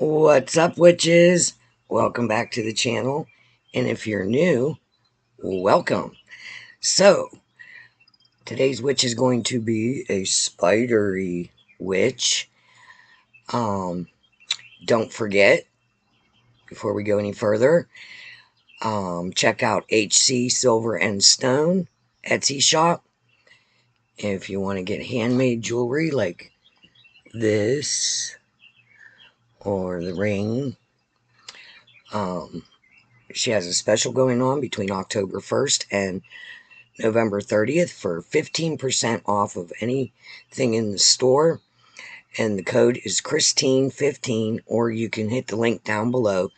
What's up, witches? Welcome back to the channel. And if you're new, welcome. So, today's witch is going to be a spidery witch. Um, don't forget, before we go any further, check out HC Silver and Stone Etsy shop. If you want to get handmade jewelry like this or the ring. She has a special going on between October 1st and November 30th for 15% off of anything in the store. And the code is Christine15, or you can hit the link down below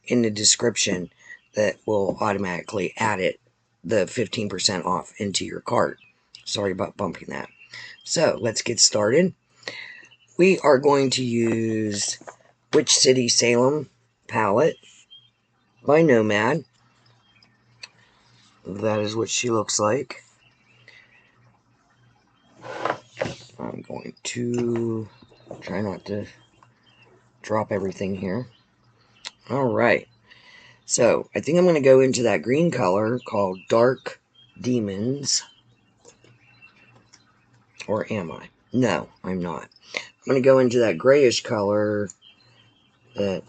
in the description that will automatically add the 15% off into your cart. Sorry about bumping that. So let's get started. We are going to use Witch City Salem palette by Nomad. That is what she looks like. I'm going to try not to drop everything here. Alright, so I think I'm going to go into that green color called Dark Demons. Or am I? No, I'm not. I'm going to go into that grayish color that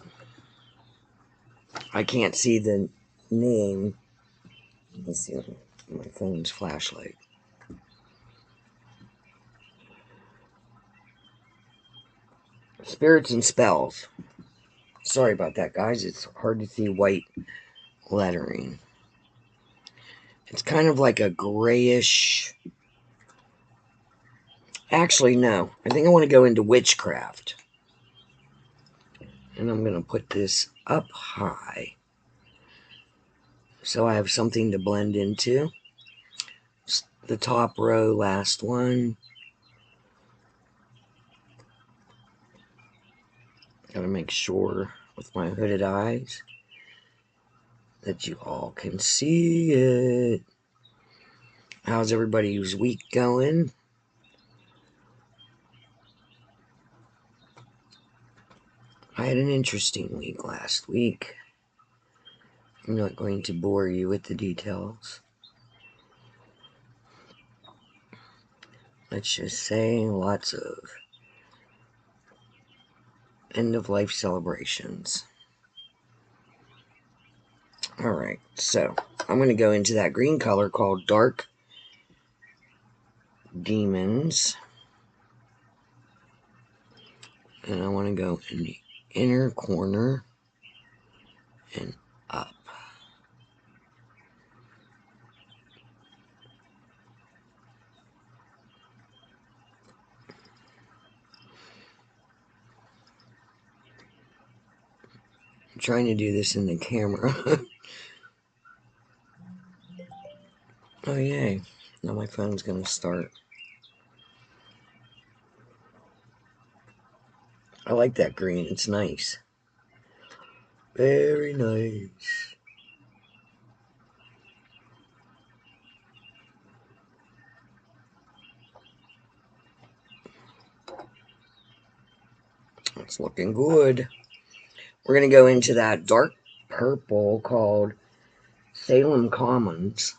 I can't see the name. Let me see my phone's flashlight. Spirits and Spells. Sorry about that, guys. It's hard to see white lettering. It's kind of like a grayish... Actually, no. I think I want to go into Witchcraft. And I'm going to put this up high, so I have something to blend into. The top row, last one. Gotta make sure with my hooded eyes that you all can see it. How's everybody's week going? I had an interesting week last week. I'm not going to bore you with the details. Let's just say lots of end-of-life celebrations. Alright, so I'm going to go into that green color called Dark Demons. And I want to go in the inner corner and up. I'm trying to do this in the camera. Oh, yay. Now my phone's going to start. I like that green. It's nice. Very nice. It's looking good. We're going to go into that dark purple called Salem Commons.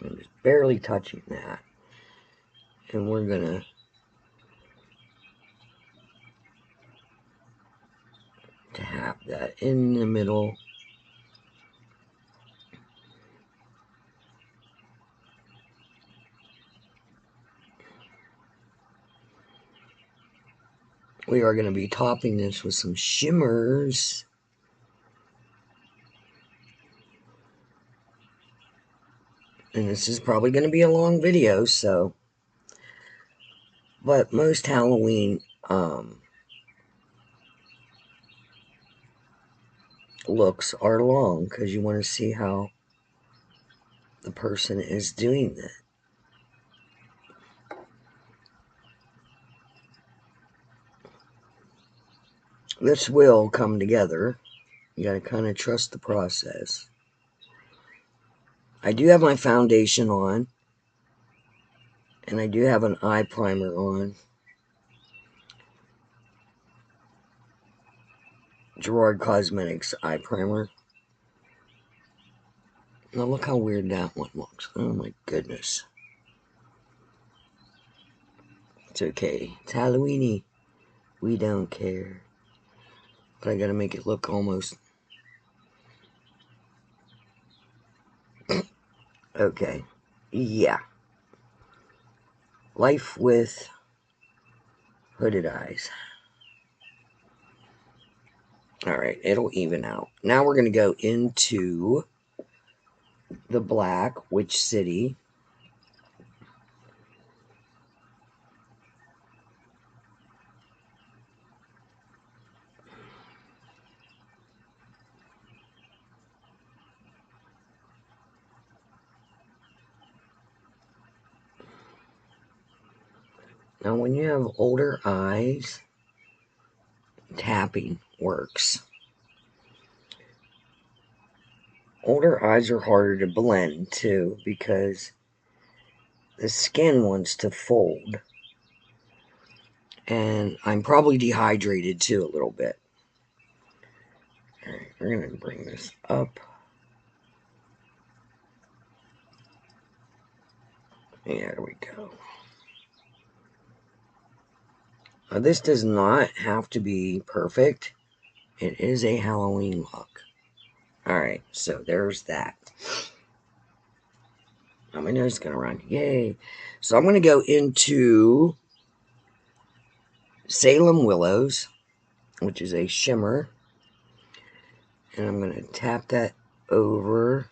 I'm just barely touching that. And we're going to have that in the middle. We are going to be topping this with some shimmers. And this is probably going to be a long video, so... But most Halloween looks are long, because you want to see how the person is doing that. This will come together. You gotta kind of trust the process. I do have my foundation on, and I do have an eye primer on. Gerard Cosmetics eye primer. Now look how weird that one looks. Oh my goodness. It's okay. It's Halloweeny. We don't care. But I gotta make it look almost... Okay. Yeah. Life with hooded eyes. Alright, it'll even out. Now we're gonna go into the black Witch City. Now when you have older eyes, tapping works. Older eyes are harder to blend too because the skin wants to fold. And I'm probably dehydrated too a little bit. Alright, we're going to bring this up. Yeah, there we go. Now, this does not have to be perfect. It is a Halloween look. Alright, so there's that. Now my nose is going to run. Yay. So I'm going to go into Salem Willows, which is a shimmer. And I'm going to tap that over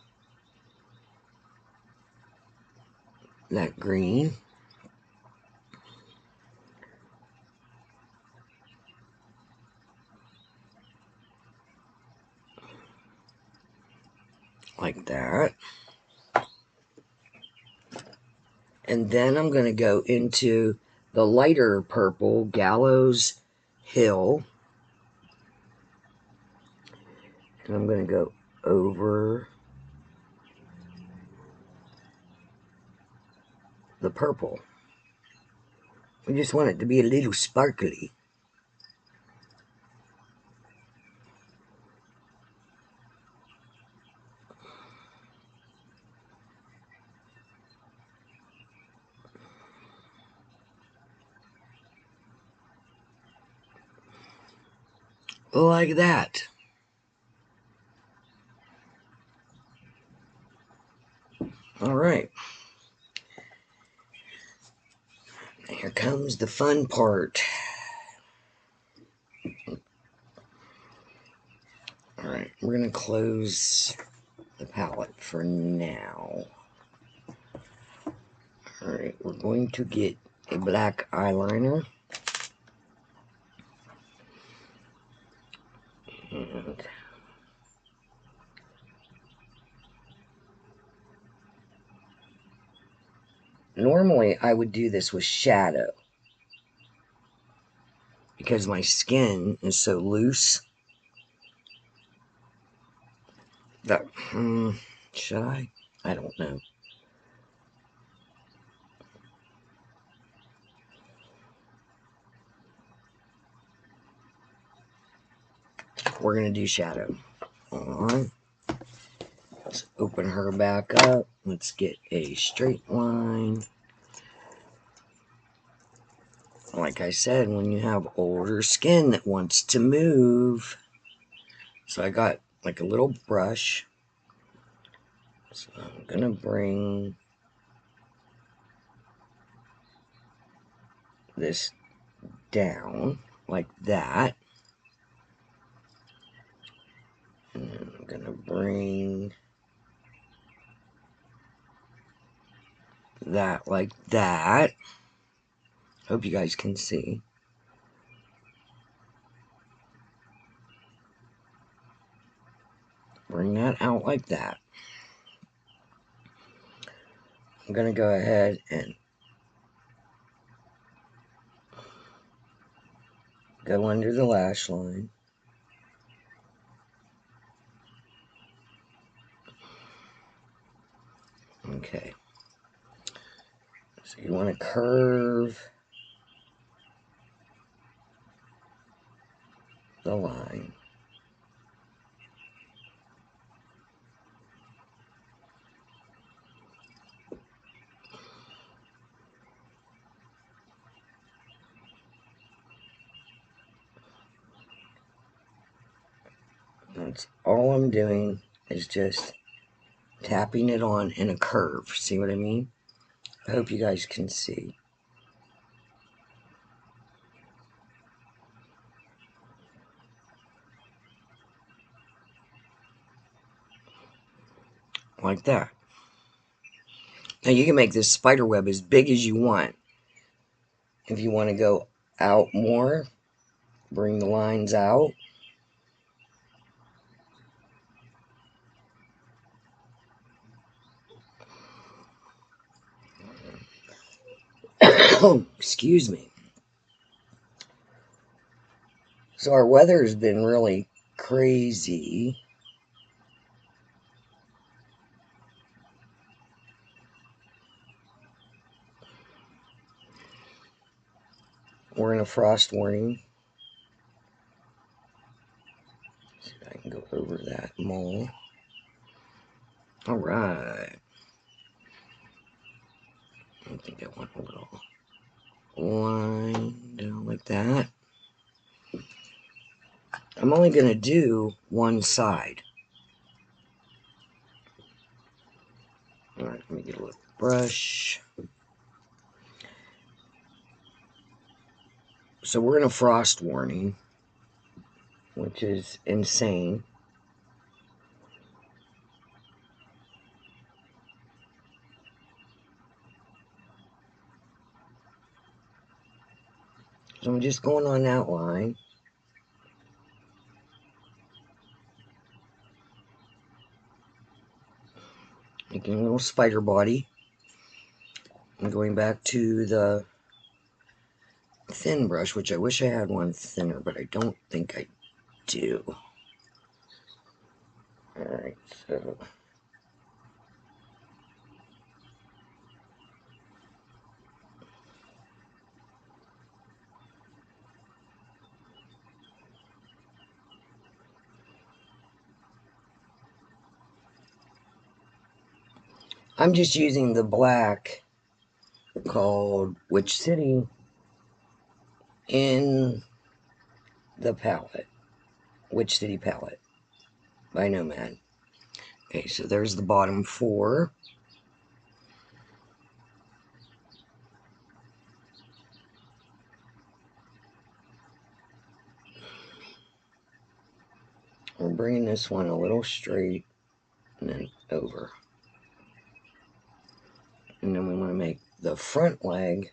that green. Like that. And then I'm going to go into the lighter purple Gallows Hill. And I'm going to go over the purple. We just want it to be a little sparkly. Like that. Alright. Here comes the fun part. Alright, we're going to close the palette for now. Alright, we're going to get a black eyeliner. And normally I would do this with shadow because my skin is so loose that, should I? I don't know. We're going to do shadow. Hold on. Let's open her back up. Let's get a straight line. Like I said, when you have older skin that wants to move. So I got like a little brush. So I'm going to bring this down like that. And then I'm going to bring that like that. Hope you guys can see. Bring that out like that. I'm going to go ahead and go under the lash line. Okay. So you want to curve the line. That's all I'm doing, is just tapping it on in a curve. See what I mean? I hope you guys can see. Like that. Now you can make this spider web as big as you want. If you want to go out more, bring the lines out. Excuse me. So our weather has been really crazy. We're in a frost warning. See if I can go over that more. All right. I think I want a little line down like that. I'm only going to do one side. All right, let me get a little brush. So we're in a frost warning, which is insane. So I'm just going on outline. Making a little spider body. I'm going back to the thin brush, which I wish I had one thinner, but I don't think I do. Alright, so I'm just using the black called Witchery in the palette. Witchery palette by Nomad. Okay, so there's the bottom four. We're bringing this one a little straight and then over. And then we want to make the front leg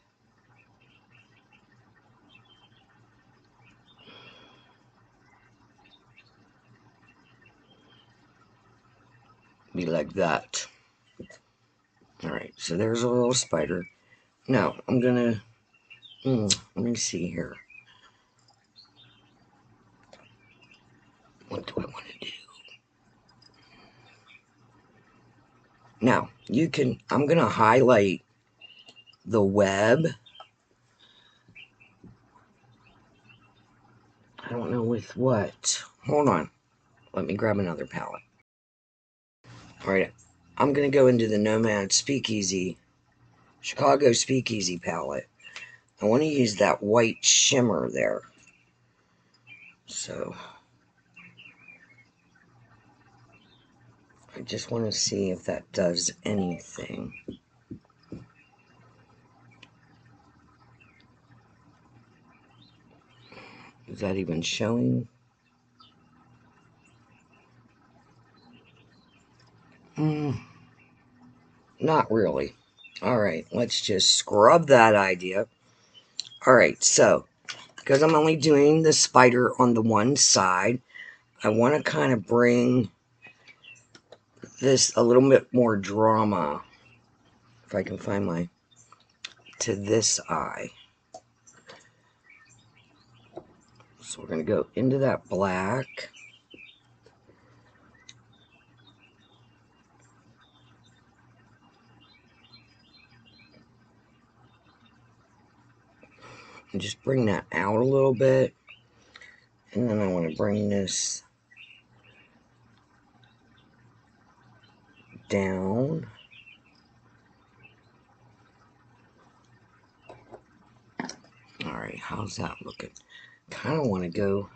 be like that. Alright, so there's a little spider. Now, I'm gonna, let me see here. What do I want to do? Now, you can, I'm gonna highlight the web. I don't know with what. Hold on. Let me grab another palette. Alright, I'm gonna go into the Nomad Speakeasy, Chicago Speakeasy palette. I want to use that white shimmer there. So, I just want to see if that does anything. Is that even showing? Not really. Alright, let's just scrub that idea. Alright, so, because I'm only doing the spider on the one side, I want to kind of bring this a little bit more drama, if I can find my, to this eye. So we're going to go into that black. And just bring that out a little bit. And then I want to bring this down. Alright, how's that looking? Kind of want to go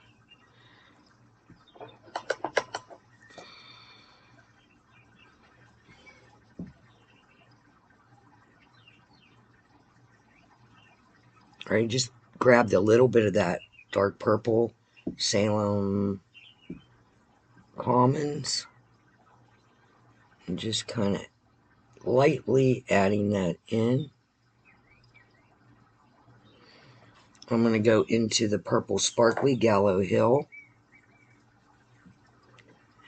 Alright, just grabbed a little bit of that dark purple Salem Commons and just kind of lightly adding that in. I'm going to go into the purple sparkly Gallow Hill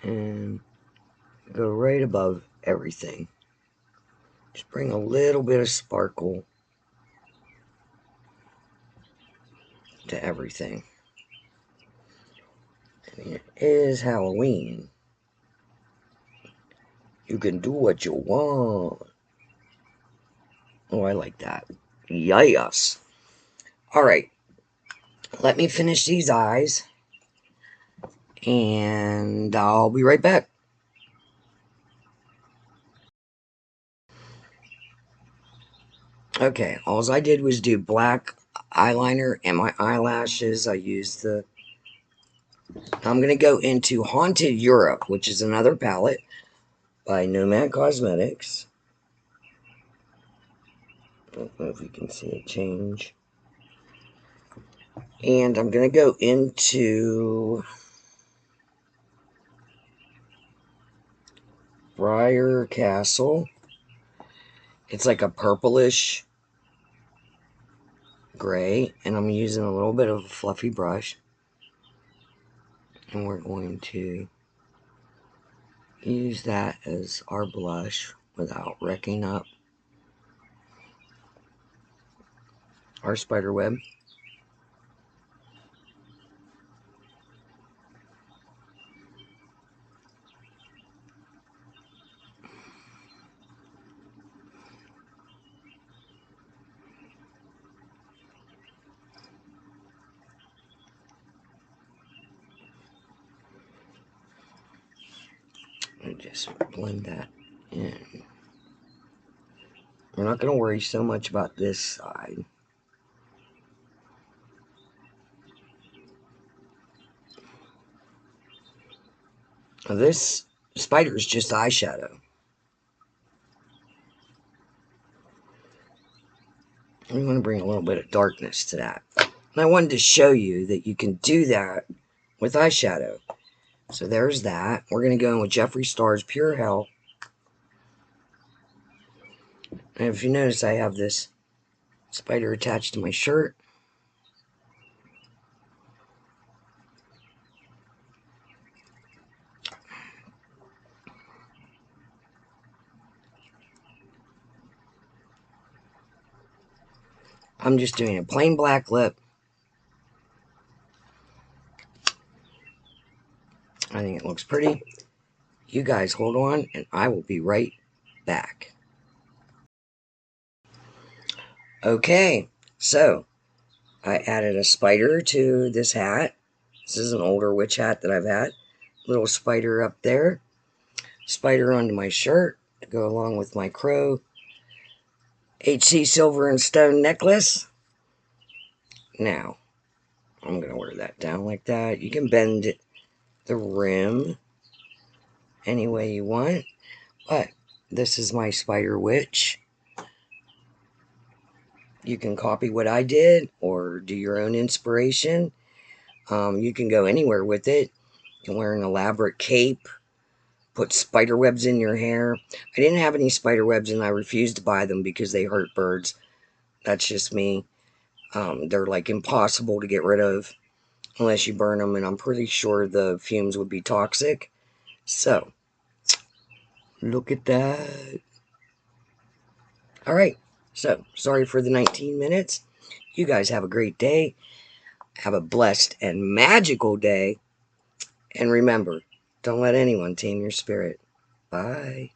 and go right above everything. Just bring a little bit of sparkle to everything. And it is Halloween. You can do what you want. Oh, I like that. Yes. Alright, let me finish these eyes, and I'll be right back. Okay, all I did was do black eyeliner and my eyelashes. I used the... I'm going to go into Haunted Europe, which is another palette by Nomad Cosmetics. I don't know if you can see it change. And I'm going to go into Briar Castle. It's like a purplish gray, and I'm using a little bit of a fluffy brush. And we're going to use that as our blush without wrecking up our spider web. And just blend that in. We're not going to worry so much about this side. Now this spider is just eyeshadow. We want to bring a little bit of darkness to that. And I wanted to show you that you can do that with eyeshadow. So there's that. We're going to go in with Jeffree Star's Pure Hell. And if you notice, I have this spider attached to my shirt. I'm just doing a plain black lip. I think it looks pretty. You guys hold on, and I will be right back. Okay, so I added a spider to this hat. This is an older witch hat that I've had. Little spider up there. Spider onto my shirt to go along with my crow HC silver and stone necklace. Now, I'm going to wear that down like that. You can bend it, the rim any way you want. But this is my spider witch. You can copy what I did or do your own inspiration. You can go anywhere with it. You can wear an elaborate cape. Put spider webs in your hair. I didn't have any spider webs and I refused to buy them because they hurt birds. That's just me. They're like impossible to get rid of unless you burn them, and I'm pretty sure the fumes would be toxic. So, look at that. Alright, so sorry for the 19 minutes. You guys have a great day. Have a blessed and magical day. And remember, don't let anyone tame your spirit. Bye.